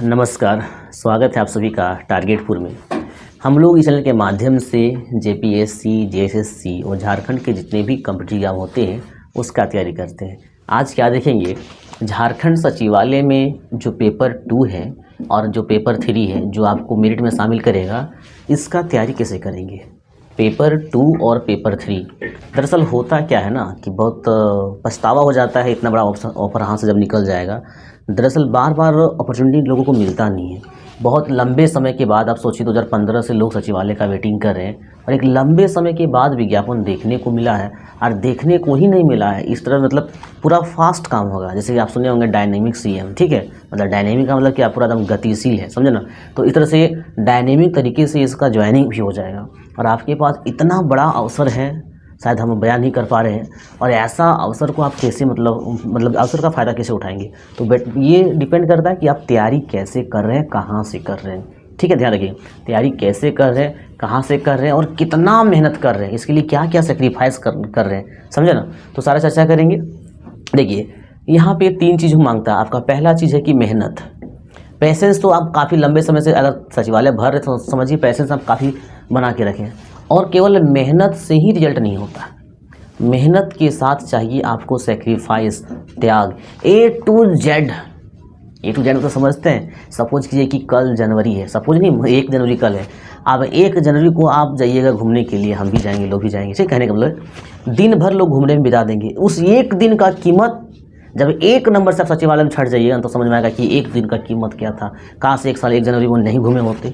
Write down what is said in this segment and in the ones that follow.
नमस्कार, स्वागत है आप सभी का टारगेटपुर में। हम लोग इस चैनल के माध्यम से जेपीएससी, जेएसएससी और झारखंड के जितने भी कॉम्पिटिटिव एग्जाम होते हैं उसका तैयारी करते हैं। आज क्या देखेंगे, झारखंड सचिवालय में जो पेपर 2 है और जो पेपर 3 है जो आपको मेरिट में शामिल करेगा, इसका तैयारी कैसे करेंगे। पेपर 2 और पेपर 3 दरअसल होता क्या है ना कि बहुत पछतावा हो जाता है, इतना बड़ा ऑफर हाथ से जब निकल जाएगा। दरअसल बार बार अपॉर्चुनिटी लोगों को मिलता नहीं है। बहुत लंबे समय के बाद आप सोचिए 2015 से लोग सचिवालय का वेटिंग कर रहे हैं और एक लंबे समय के बाद विज्ञापन देखने को मिला है। और देखने को ही नहीं मिला है इस तरह, मतलब पूरा फास्ट काम होगा। जैसे कि आप सुने होंगे डायनेमिक सीएम, ठीक है, मतलब डायनेमिक का मतलब क्या, पूरा एकदम गतिशील है, समझे ना। तो इस तरह से डायनेमिक तरीके से इसका ज्वाइनिंग भी हो जाएगा और आपके पास इतना बड़ा अवसर है, शायद हम बयान नहीं कर पा रहे हैं। और ऐसा अवसर को आप कैसे मतलब अवसर का फ़ायदा कैसे उठाएंगे, तो ये डिपेंड करता है कि आप तैयारी कैसे कर रहे हैं, कहाँ से कर रहे हैं। ठीक है, ध्यान रखिए, तैयारी कैसे कर रहे हैं, कहाँ से कर रहे हैं और कितना मेहनत कर रहे हैं, इसके लिए क्या क्या सेक्रीफाइस कर रहे हैं, समझे ना। तो सारा चर्चा करेंगे। देखिए, यहाँ पे 3 चीज़ मांगता है आपका। पहला चीज़ है कि मेहनत, पैसेंस। तो आप काफ़ी लंबे समय से अगर सचिवालय भर रहे तो समझिए पैसेंस आप काफ़ी बना के रखें। और केवल मेहनत से ही रिजल्ट नहीं होता, मेहनत के साथ चाहिए आपको सेक्रीफाइस, त्याग, ए टू जेड तो समझते हैं। सपोज कीजिए कि कल जनवरी है, सपोज नहीं 1 जनवरी कल है। अब 1 जनवरी को आप जाइएगा घूमने के लिए, हम भी जाएंगे, लोग भी जाएंगे। ठीक, कहने का मतलब दिन भर लोग घूमने में बिता देंगे। उस 1 दिन का कीमत जब 1 नंबर से आप सचिवालय में छट जाइएगा तो समझ में आएगा कि 1 दिन का कीमत क्या था। कहाँ से 1 साल 1 जनवरी को नहीं घूमे होते।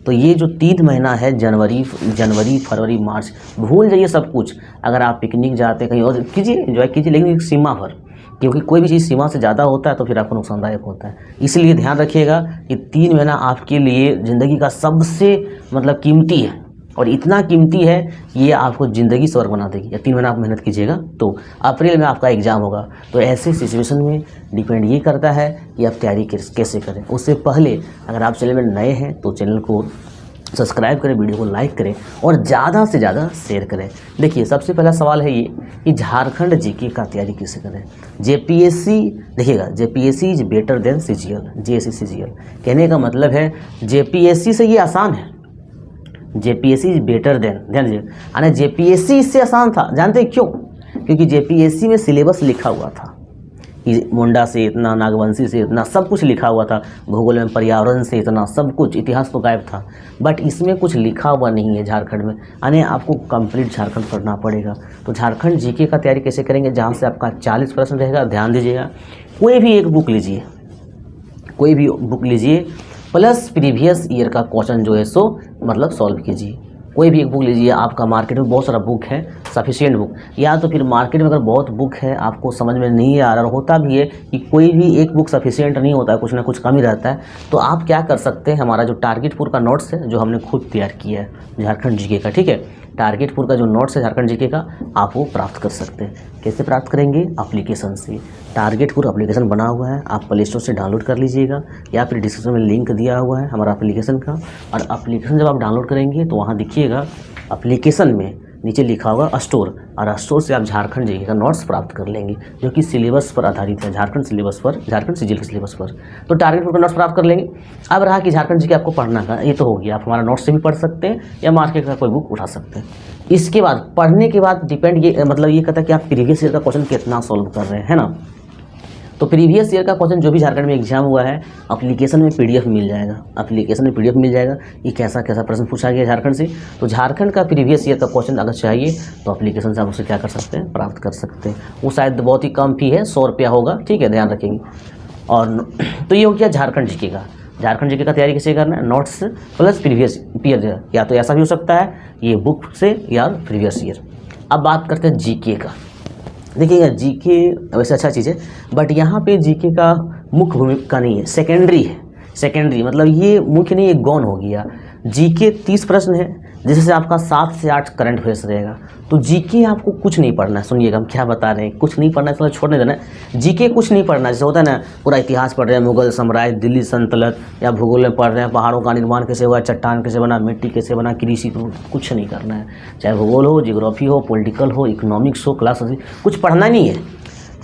तो ये जो 3 महीना है, जनवरी, फरवरी, मार्च, भूल जाइए सब कुछ। अगर आप पिकनिक जाते हैं कहीं और कीजिए, एंजॉय कीजिए, लेकिन एक सीमा पर, क्योंकि कोई भी चीज़ सीमा से ज़्यादा होता है तो फिर आपको नुकसानदायक होता है। इसलिए ध्यान रखिएगा कि 3 महीना आपके लिए ज़िंदगी का सबसे मतलब कीमती है और इतना कीमती है ये आपको ज़िंदगी स्वर्ग बना देगी। या 3 महीना आप मेहनत कीजिएगा तो अप्रैल में आपका एग्ज़ाम होगा। तो ऐसे सिचुएशन में डिपेंड ये करता है कि आप तैयारी कैसे करें। उससे पहले अगर आप चैनल में नए हैं तो चैनल को सब्सक्राइब करें, वीडियो को लाइक करें और ज़्यादा से ज़्यादा शेयर करें। देखिए, सबसे पहला सवाल है ये कि झारखंड जीके का तैयारी कैसे करें। जेपीएससी, देखिएगा, JPSC is better than CGL, JSC CGL. कहने का मतलब है जेपीएससी से ये आसान है, जेपीएससी इज बेटर देन, ध्यान दीजिए, यानी जेपीएससी इससे आसान था। जानते हैं क्यों? क्योंकि जेपीएससी में सिलेबस लिखा हुआ था कि मुंडा से इतना, नागवंशी से इतना, सब कुछ लिखा हुआ था। भूगोल में पर्यावरण से इतना, सब कुछ, इतिहास तो गायब था। बट इसमें कुछ लिखा हुआ नहीं है झारखंड में, यानी आपको कंप्लीट झारखंड पढ़ना पड़ेगा। तो झारखंड जीके का तैयारी कैसे करेंगे, जहाँ से आपका 40 प्रश्न रहेगा। ध्यान दीजिएगा, कोई भी एक बुक लीजिए, कोई भी बुक लीजिए, प्लस प्रीवियस ईयर का क्वेश्चन जो है सो मतलब सॉल्व कीजिए। कोई भी एक बुक लीजिए। आपका मार्केट में बहुत सारा बुक है, सफिशिएंट बुक, या तो फिर मार्केट में अगर बहुत बुक है आपको समझ में नहीं आ रहा, और होता भी है कि कोई भी एक बुक सफिशिएंट नहीं होता है, कुछ ना कुछ कमी रहता है। तो आप क्या कर सकते हैं, हमारा जो टारगेटपुर का नोट्स है जो हमने खुद तैयार किया है झारखंड जीके का, ठीक है, टारगेटपुर का जो नोट्स है झारखंड जीके का, आप वो प्राप्त कर सकते हैं। कैसे प्राप्त करेंगे? एप्लीकेशन से। टारगेटपुर एप्लीकेशन बना हुआ है, आप प्ले स्टोर से डाउनलोड कर लीजिएगा या फिर डिस्क्रिप्शन में लिंक दिया हुआ है हमारा एप्लीकेशन का। और एप्लीकेशन जब आप डाउनलोड करेंगे तो वहाँ दिखिएगा एप्लीकेशन में नीचे लिखा होगा स्टोर, और स्टोर से आप झारखंड जीके का नोट्स प्राप्त कर लेंगे जो कि सिलेबस पर आधारित है, झारखंड सिलेबस पर, झारखंड सीजीएल के सिलेबस पर। तो टारगेटपुर का नोट्स प्राप्त कर लेंगे। अब रहा कि झारखंड जीके आपको पढ़ना का, ये तो हो गया, आप हमारा नोट्स से भी पढ़ सकते हैं या मार्केट का कोई बुक उठा सकते हैं। इसके बाद पढ़ने के बाद डिपेंड ये मतलब ये कहता है कि आप प्रीवियस ईयर का क्वेश्चन कितना सॉल्व कर रहे हैं, है ना। तो प्रीवियस ईयर का क्वेश्चन जो भी झारखंड में एग्जाम हुआ है, एप्लीकेशन में पीडीएफ मिल जाएगा, एप्लीकेशन में पीडीएफ मिल जाएगा कि कैसा कैसा प्रश्न पूछा गया झारखंड से। तो झारखंड का प्रीवियस ईयर का क्वेश्चन अगर चाहिए तो एप्लीकेशन से आप उसे क्या कर सकते हैं, प्राप्त कर सकते हैं। वो शायद बहुत ही कम फी है, 100 रुपया होगा, ठीक है, ध्यान रखेंगे। और तो ये हो गया झारखंड जीके का। झारखंड जीके का तैयारी कैसे करना है, नोट्स प्लस प्रीवियस ईयर, या तो ऐसा भी हो सकता है ये बुक से या प्रीवियस ईयर। अब बात करते हैं जीके का। देखिएगा, जीके वैसे अच्छा चीज़ है, बट यहाँ पे जीके का मुख्य भूमिका नहीं है, सेकेंडरी है। सेकेंडरी मतलब ये मुख्य नहीं, ये गौण हो गया। जीके 30 प्रश्न है, जिससे आपका 7 से 8 करंट अफेयर्स रहेगा। तो जीके आपको कुछ नहीं पढ़ना है, सुनिएगा हम क्या बता रहे हैं, कुछ नहीं पढ़ना है, चलो छोड़ने देना है। जीके कुछ नहीं पढ़ना है, जैसे होता है ना, पूरा इतिहास पढ़ रहे हैं, मुगल साम्राज्य, दिल्ली सल्तनत, या भूगोल में पढ़ रहे हैं, पहाड़ों का निर्माण कैसे हुआ, चट्टान कैसे बना, मिट्टी कैसे बना, कृषि, कुछ नहीं करना है। चाहे भूगोल हो, जियोग्राफी हो, पॉलिटिकल हो, इकोनॉमिक्स हो, क्लास, कुछ पढ़ना नहीं है।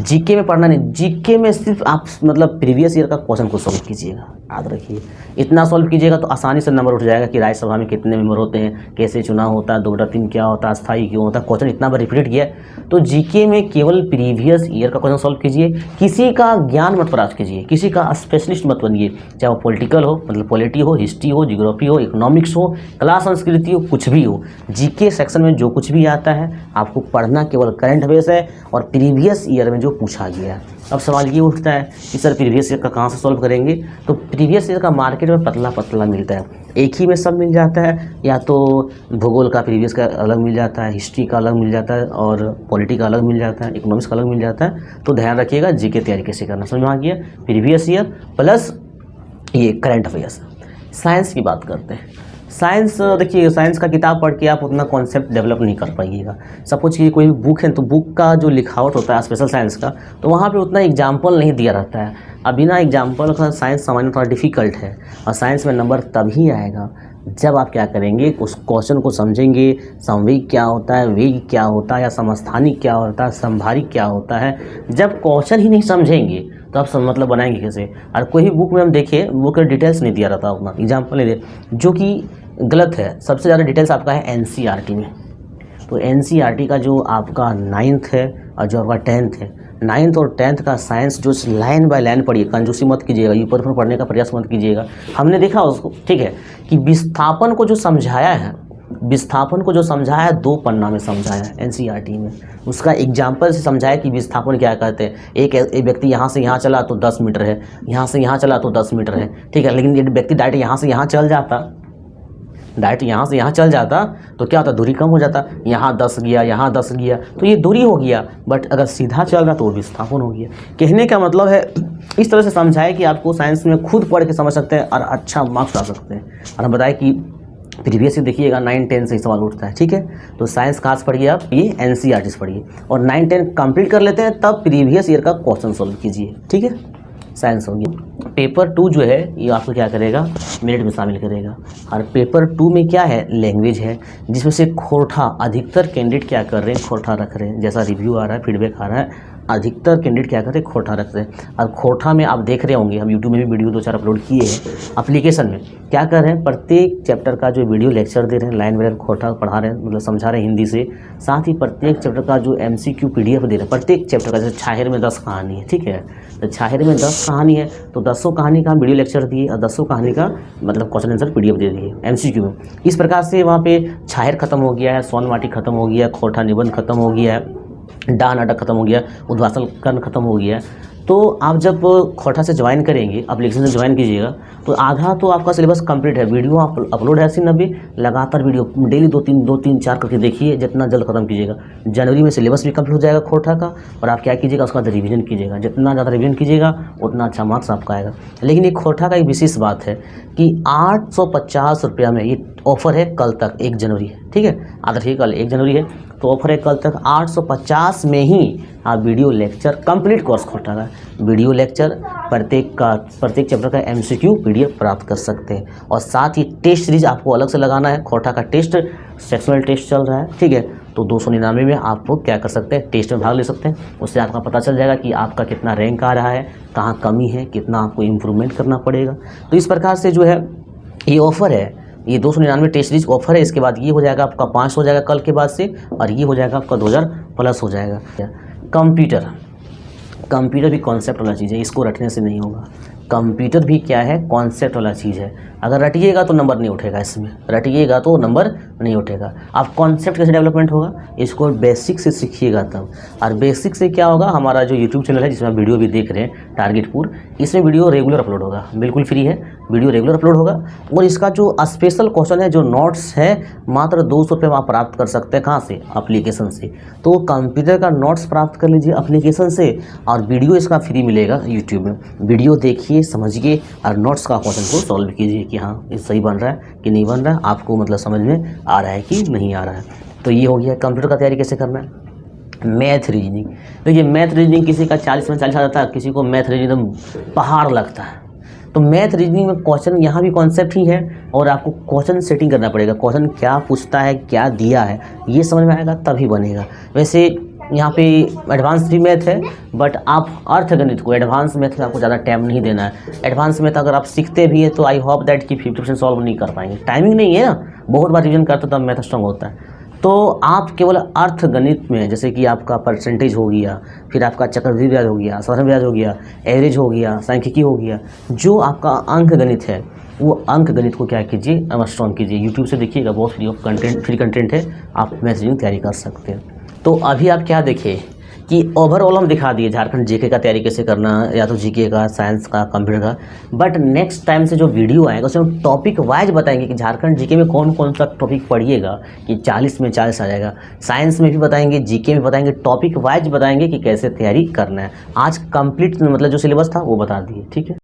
जीके में पढ़ना नहीं, जीके में सिर्फ आप मतलब प्रीवियस ईयर का क्वेश्चन को सॉल्व कीजिएगा। याद रखिए, इतना सॉल्व कीजिएगा तो आसानी से नंबर उठ जाएगा कि राज्यसभा में कितने मेंबर होते हैं, कैसे चुनाव होता है, 2/3 क्या होता है, स्थायी क्यों होता है। क्वेश्चन इतना बार रिपीट किया तो जीके में केवल प्रीवियस ईयर का क्वेश्चन सॉल्व कीजिए। किसी का ज्ञान मत प्राप्त कीजिए, किसी का स्पेशलिस्ट मत बनिए, चाहे वो पॉलिटिकल हो, मतलब पॉलिटी हो, हिस्ट्री हो, जियोग्राफी हो, इकोनॉमिक्स हो, कला संस्कृति हो, कुछ भी हो। जीके सेक्शन में जो कुछ भी आता है आपको पढ़ना केवल करंट अफेयर्स है और प्रीवियस ईयर में जो पूछा गया है। अब सवाल ये उठता है कि सर प्रीवियस ईयर का कहाँ से सॉल्व करेंगे, तो प्रीवियस ईयर का मार्केट में पतला पतला मिलता है, एक ही में सब मिल जाता है। या तो भूगोल का प्रीवियस का अलग मिल जाता है, हिस्ट्री का अलग मिल जाता है और पॉलिटी का अलग मिल जाता है, इकोनॉमिक्स का अलग मिल जाता है। तो ध्यान रखिएगा जीके तैयारी कैसे करना, समझ में आ गया। प्रीवियस ईयर प्लस ये करंट अफेयर्स। साइंस की बात करते हैं। साइंस देखिए, साइंस का किताब पढ़ के आप उतना कॉन्सेप्ट डेवलप नहीं कर पाइएगा। सपोज कि कोई बुक है तो बुक का जो लिखावट होता है स्पेशल साइंस का, तो वहाँ पे उतना एग्जाम्पल नहीं दिया रहता है। अब बिना एग्जाम्पल का साइंस सामान्य थोड़ा डिफ़िकल्ट है और साइंस में नंबर तभी आएगा जब आप क्या करेंगे, उस क्वेश्चन को समझेंगे। समवेग क्या होता है, वेग क्या होता है, या समस्थानिक क्या होता है, संभारिक क्या होता है। जब क्वेश्चन ही नहीं समझेंगे तो आप मतलब बनाएंगे कैसे। और कोई भी बुक में हम देखिए, बुक में डिटेल्स नहीं दिया रहता, उतना एग्जाम्पल नहीं दे, जो कि गलत है। सबसे ज़्यादा डिटेल्स आपका है एनसीईआरटी में। तो एनसीईआरटी का जो आपका 9th है और जो आपका 10th है, 9th और 10th का साइंस जो लाइन बाय लाइन पढ़िए, कंजूसी मत कीजिएगा, ऊपर ऊपर पढ़ने का प्रयास मत कीजिएगा। हमने देखा उसको, ठीक है, कि विस्थापन को जो समझाया है, विस्थापन को जो समझाया है 2 पन्ना में समझाया है एनसीईआरटी में। उसका एग्जाम्पल से समझाया कि विस्थापन क्या कहते हैं। एक व्यक्ति यहाँ से यहाँ चला तो 10 मीटर है, यहाँ से यहाँ चला तो 10 मीटर है, ठीक है। लेकिन यदि व्यक्ति डायरेक्ट यहाँ से यहाँ चल जाता, डायरेक्ट यहाँ से यहाँ चल जाता तो क्या होता, दूरी कम हो जाता। यहाँ 10 गया, यहाँ 10 गया, तो ये दूरी हो गया। बट अगर सीधा चल रहा तो विस्थापन हो गया। कहने का मतलब है इस तरह से समझाए कि आपको साइंस में खुद पढ़ के समझ सकते हैं और अच्छा मार्क्स ला सकते हैं। और हम बताएं कि प्रीवियस देखिएगा 9-10 से ही सवाल उठता है, ठीक है। तो साइंस खास पढ़िए आप, ये एनसीईआरटी से पढ़िए और 9-10 कंप्लीट कर लेते हैं, तब प्रीवियस ईयर का क्वेश्चन सॉल्व कीजिए, ठीक है। साइंस होगी। पेपर 2 जो है ये आपको क्या करेगा, मेरिट में शामिल करेगा। और पेपर 2 में क्या है, लैंग्वेज है, जिसमें से खोरठा अधिकतर कैंडिडेट क्या कर रहे हैं, खोरठा रख रहे हैं। जैसा रिव्यू आ रहा है, फीडबैक आ रहा है, अधिकतर कैंडिडेट क्या कर रहे हैं, खोरठा रख रहे हैं। और खोरठा में आप देख रहे होंगे, हम यूट्यूब में भी वीडियो 2-4 अपलोड किए हैं। एप्लीकेशन में क्या कर रहे हैं, प्रत्येक चैप्टर का जो वीडियो लेक्चर दे रहे हैं, लाइन बाय लाइन खोरठा पढ़ा रहे हैं, मतलब समझा रहे हैं हिंदी से। साथ ही प्रत्येक चैप्टर का जो MCQ PDF दे रहे हैं, प्रत्येक चैप्टर का। जैसे छाहेर में 10 कहानी है, ठीक है, तो छाहेर में 10 कहानी है, तो 10 कहानी का हम वीडियो लेक्चर दिए और 10 कहानी का मतलब क्वेश्चन आंसर PDF दे दिए MCQ में। इस प्रकार से वहाँ पे छाहेर खत्म हो गया है, सोन माटी खत्म हो गया, खोरठा निबंध खत्म हो गया है, डा नाटक खत्म हो गया, उद्वासन कर्ण खत्म हो गया। तो आप जब खोरठा से ज्वाइन करेंगे, एप्लीकेशन से ज्वाइन कीजिएगा, तो आधा तो आपका सिलेबस कंप्लीट है। वीडियो आप अपलोड है 80-90, लगातार वीडियो डेली 2-3-4 करके देखिए, जितना जल्द खत्म कीजिएगा। जनवरी में सिलेबस भी कंप्लीट हो जाएगा खोरठा का। और आप क्या कीजिएगा, उसका रिवीजन कीजिएगा। जितना ज़्यादा रिवीजन कीजिएगा उतना अच्छा मार्क्स आपका आएगा। लेकिन ये खोरठा का एक विशेष बात है कि 850 रुपया में ये ऑफर है कल तक, 1 जनवरी है, ठीक है। आज देखिए कल 1 जनवरी है, तो ऑफर है कल तक 850 में ही आप video lecture complete course Khortha का वीडियो लेक्चर प्रत्येक चैप्टर का MCQ PDF प्राप्त कर सकते हैं। और साथ ही टेस्ट सीरीज आपको अलग से लगाना है। खोरठा का टेस्ट, सेक्शनल टेस्ट चल रहा है, ठीक है, तो 299 में आप क्या कर सकते हैं, टेस्ट में भाग ले सकते हैं। उससे आपका पता चल जाएगा कि आपका कितना रैंक आ रहा है, कहाँ कमी है, कितना आपको इम्प्रूवमेंट करना पड़ेगा। तो इस प्रकार से जो है ये ऑफ़र है, ये 299 टेस्ट सीरीज ऑफर है। इसके बाद ये हो जाएगा आपका 500 हो जाएगा कल के बाद से, और ये हो जाएगा आपका 2000 प्लस हो जाएगा। कंप्यूटर भी कॉन्सेप्ट वाला चीज़ है, इसको रटने से नहीं होगा। कंप्यूटर भी क्या है, कॉन्सेप्ट वाला चीज़ है। अगर रटिएगा तो नंबर नहीं उठेगा, इसमें रटिएगा तो नंबर नहीं उठेगा। आप कॉन्सेप्ट कैसे डेवलपमेंट होगा, इसको बेसिक से सीखिएगा तब। और बेसिक से क्या होगा, हमारा जो यूट्यूब चैनल है जिसमें आप वीडियो भी देख रहे हैं टारगेटपुर, इसमें वीडियो रेगुलर अपलोड होगा, बिल्कुल फ्री है, वीडियो रेगुलर अपलोड होगा। और इसका जो स्पेशल क्वेश्चन है, जो नोट्स है, मात्र 200 रुपये में आप प्राप्त कर सकते हैं। कहाँ से, एप्लीकेशन से। तो कंप्यूटर का नोट्स प्राप्त कर लीजिए एप्लीकेशन से, और वीडियो इसका फ्री मिलेगा यूट्यूब में। वीडियो देखिए, समझिए और नोट्स का क्वेश्चन को सॉल्व कीजिए कि हाँ ये सही बन रहा है कि नहीं बन रहा है, आपको मतलब समझ में आ रहा है कि नहीं आ रहा है। तो ये हो गया कंप्यूटर का तैयारी कैसे करना है। मैथ रीजनिंग, देखिए मैथ रीजनिंग किसी का 40 में 40 आ जाता है, किसी को मैथ रीजनिंग पहाड़ लगता है। तो मैथ रीजनिंग में क्वेश्चन यहाँ भी कॉन्सेप्ट ही है, और आपको क्वेश्चन सेटिंग करना पड़ेगा। क्वेश्चन क्या पूछता है, क्या दिया है, ये समझ में आएगा तभी बनेगा। वैसे यहाँ पे एडवांस भी मैथ है, बट आप अर्थगणित को, एडवांस मैथ में आपको ज़्यादा टाइम नहीं देना है। एडवांस मैथ अगर आप सीखते भी हैं तो आई होप दैट कि 50% सॉल्व नहीं कर पाएंगे, टाइमिंग नहीं है ना, बहुत बार रिविजन करते तब मैथ स्ट्रांग होता है। तो आप केवल अर्थगणित में, जैसे कि आपका परसेंटेज हो गया, फिर आपका चक्रवृद्धि ब्याज हो गया, साधारण ब्याज हो गया, एवरेज हो गया, सांख्यिकी हो गया, जो आपका अंक गणित है वो अंक गणित को क्या कीजिए, स्ट्रॉन्ग कीजिए। यूट्यूब से देखिएगा, बहुत फ्री कंटेंट है, आप मैथ रीजनिंग तैयारी कर सकते हैं। तो अभी आप क्या देखें कि ओवरऑल हम दिखा दिए झारखंड जीके का तैयारी कैसे करना, या तो जीके का, साइंस का, कंप्यूटर का, बट नेक्स्ट टाइम से जो वीडियो आएगा उसमें हम टॉपिक वाइज बताएंगे कि झारखंड जीके में कौन कौन सा टॉपिक पढ़िएगा कि 40 में 40 आ जाएगा। साइंस में भी बताएंगे, जीके में बताएंगे, टॉपिक वाइज बताएंगे कि कैसे तैयारी करना है। आज कंप्लीट मतलब जो सिलेबस था वो बता दिए, ठीक है।